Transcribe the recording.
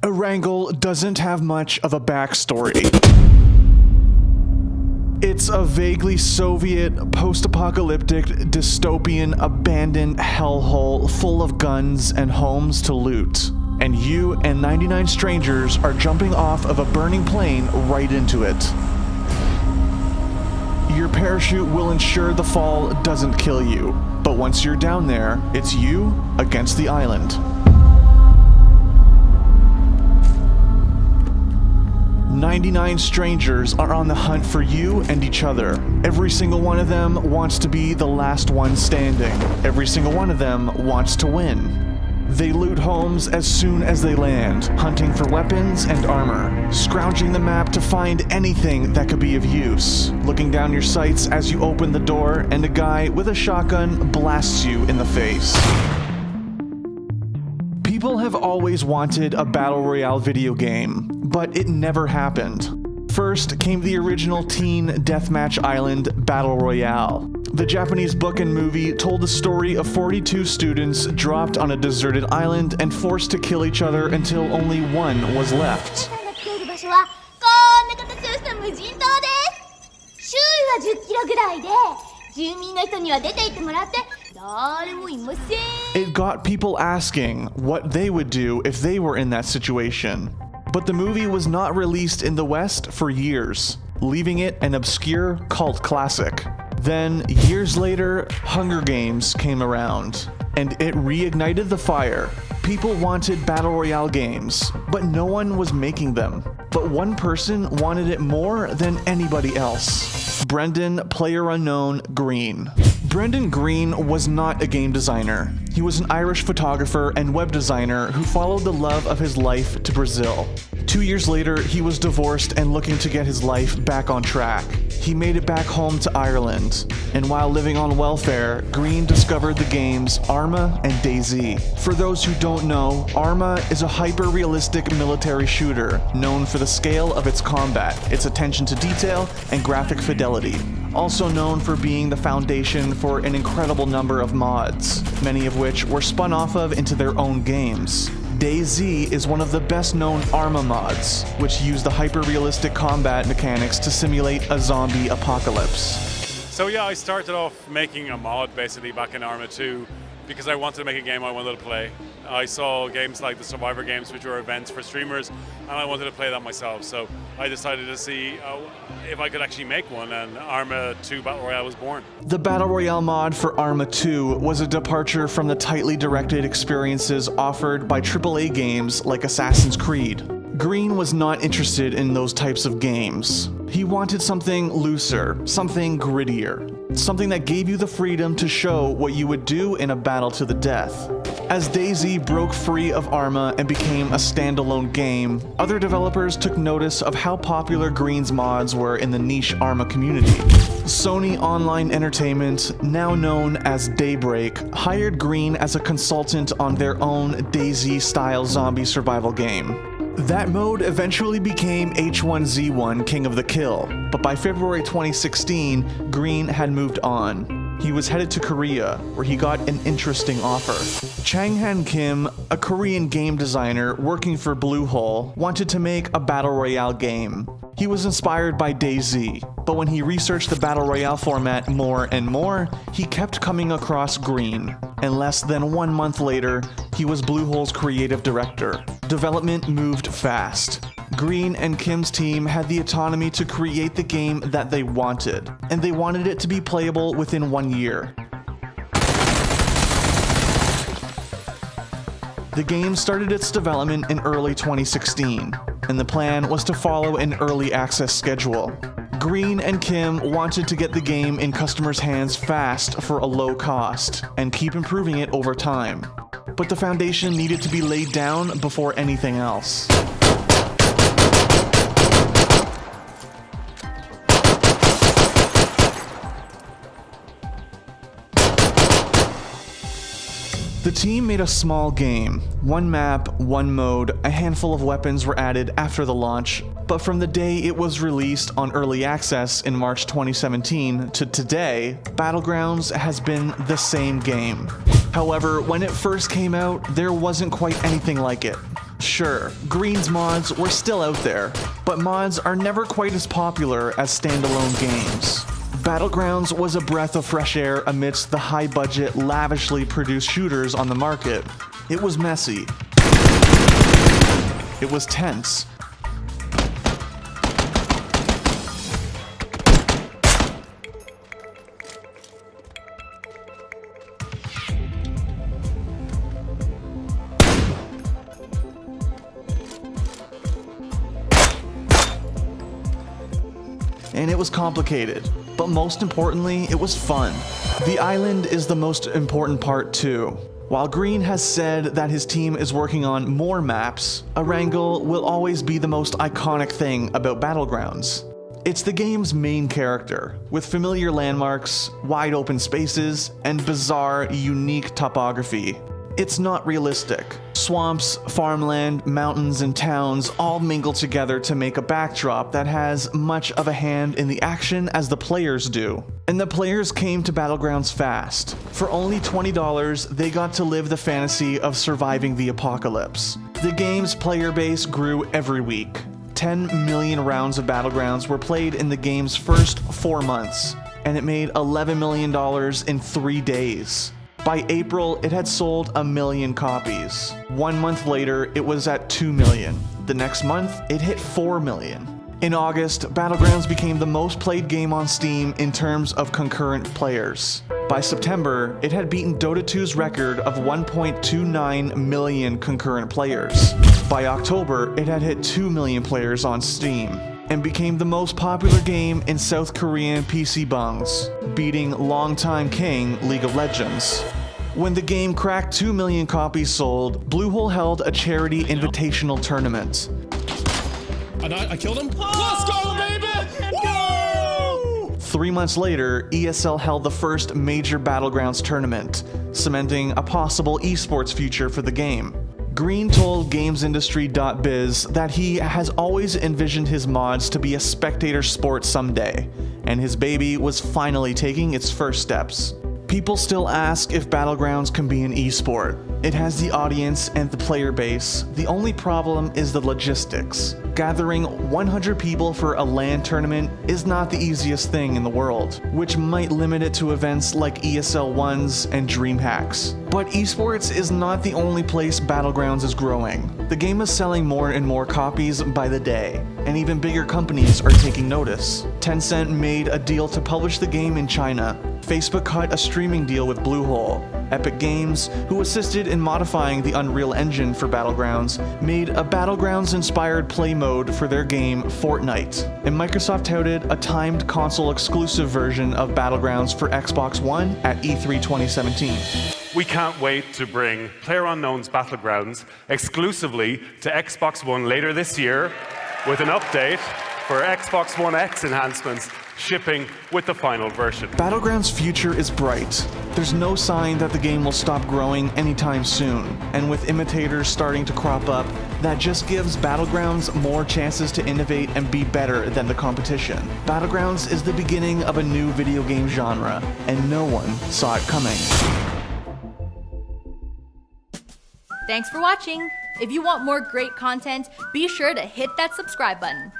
Erangel doesn't have much of a backstory. It's a vaguely Soviet, post-apocalyptic, dystopian, abandoned hellhole full of guns and homes to loot. And you and 99 strangers are jumping off of a burning plane right into it. Your parachute will ensure the fall doesn't kill you, but once you're down there, it's you against the island. 99 strangers are on the hunt for you and each other. Every single one of them wants to be the last one standing. Every single one of them wants to win. They loot homes as soon as they land, hunting for weapons and armor, scrounging the map to find anything that could be of use, looking down your sights as you open the door and a guy with a shotgun blasts you in the face. People have always wanted a battle royale video game, but it never happened. First came the original Teen Deathmatch Island Battle Royale. The Japanese book and movie told the story of 42 students dropped on a deserted island and forced to kill each other until only one was left. It got people asking what they would do if they were in that situation. But the movie was not released in the West for years, leaving it an obscure cult classic. Then, years later, Hunger Games came around, and it reignited the fire. People wanted battle royale games, but no one was making them. But one person wanted it more than anybody else. Brendan PlayerUnknown Green. Brendan Green was not a game designer. He was an Irish photographer and web designer who followed the love of his life to Brazil. 2 years later, he was divorced and looking to get his life back on track. He made it back home to Ireland, and while living on welfare, Green discovered the games Arma and DayZ. For those who don't know, Arma is a hyper-realistic military shooter known for the scale of its combat, its attention to detail, and graphic fidelity. Also known for being the foundation for an incredible number of mods, many of which were spun off of into their own games. DayZ is one of the best-known Arma mods, which use the hyper-realistic combat mechanics to simulate a zombie apocalypse. So yeah, I started off making a mod basically back in Arma 2 because I wanted to make a game I wanted to play. I saw games like the Survivor games, which were events for streamers, and I wanted to play that myself. So I decided to see if I could actually make one, and Arma 2 Battle Royale was born. The Battle Royale mod for Arma 2 was a departure from the tightly directed experiences offered by AAA games like Assassin's Creed. Green was not interested in those types of games. He wanted something looser, something grittier, something that gave you the freedom to show what you would do in a battle to the death. As DayZ broke free of Arma and became a standalone game, other developers took notice of how popular Green's mods were in the niche Arma community. Sony Online Entertainment, now known as Daybreak, hired Green as a consultant on their own DayZ-style zombie survival game. That mode eventually became H1Z1 King of the Kill, but by February 2016, Green had moved on. He was headed to Korea, where he got an interesting offer. Chang-Han Kim, a Korean game designer working for Bluehole, wanted to make a battle royale game. He was inspired by DayZ, but when he researched the battle royale format more and more, he kept coming across Green. And less than 1 month later, he was Bluehole's creative director. Development moved fast. Green and Kim's team had the autonomy to create the game that they wanted, and they wanted it to be playable within 1 year. The game started its development in early 2016, and the plan was to follow an early access schedule. Green and Kim wanted to get the game in customers' hands fast for a low cost, and keep improving it over time. But the foundation needed to be laid down before anything else. The team made a small game. 1 map, 1 mode, a handful of weapons were added after the launch, but from the day it was released on early access in March 2017 to today, Battlegrounds has been the same game. However, when it first came out, there wasn't quite anything like it. Sure, Green's mods were still out there, but mods are never quite as popular as standalone games. Battlegrounds was a breath of fresh air amidst the high-budget, lavishly produced shooters on the market. It was messy. It was tense. And it was complicated, but most importantly, it was fun. The island is the most important part too. While Green has said that his team is working on more maps, Erangel will always be the most iconic thing about Battlegrounds. It's the game's main character, with familiar landmarks, wide open spaces, and bizarre, unique topography. It's not realistic. Swamps, farmland, mountains, and towns all mingle together to make a backdrop that has much of a hand in the action as the players do. And the players came to Battlegrounds fast. For only $20, they got to live the fantasy of surviving the apocalypse. The game's player base grew every week. 10 million rounds of Battlegrounds were played in the game's first 4 months, and it made $11 million in 3 days. By April, it had sold 1 million copies. 1 month later, it was at 2 million. The next month, it hit 4 million. In August, Battlegrounds became the most played game on Steam in terms of concurrent players. By September, it had beaten Dota 2's record of 1.29 million concurrent players. By October, it had hit 2 million players on Steam, and became the most popular game in South Korean PC bungs, beating longtime king League of Legends. When the game cracked 2 million copies sold, Bluehole held a charity invitational tournament. I killed him? Let's go, baby! Woo! 3 months later, ESL held the first major Battlegrounds tournament, cementing a possible esports future for the game. Green told GamesIndustry.biz that he has always envisioned his mods to be a spectator sport someday, and his baby was finally taking its first steps. People still ask if Battlegrounds can be an esport. It has the audience and the player base. The only problem is the logistics. Gathering 100 people for a LAN tournament is not the easiest thing in the world, which might limit it to events like ESL 1s and DreamHacks. But esports is not the only place Battlegrounds is growing. The game is selling more and more copies by the day, and even bigger companies are taking notice. Tencent made a deal to publish the game in China. Facebook cut a streaming deal with Bluehole. Epic Games, who assisted in modifying the Unreal Engine for Battlegrounds, made a Battlegrounds-inspired play mode for their game Fortnite. And Microsoft touted a timed console-exclusive version of Battlegrounds for Xbox One at E3 2017. We can't wait to bring PlayerUnknown's Battlegrounds exclusively to Xbox One later this year, with an update for Xbox One X enhancements shipping with the final version. Battlegrounds' future is bright. There's no sign that the game will stop growing anytime soon, and with imitators starting to crop up, that just gives Battlegrounds more chances to innovate and be better than the competition. Battlegrounds is the beginning of a new video game genre, and no one saw it coming. Thanks for watching. If you want more great content, be sure to hit that subscribe button.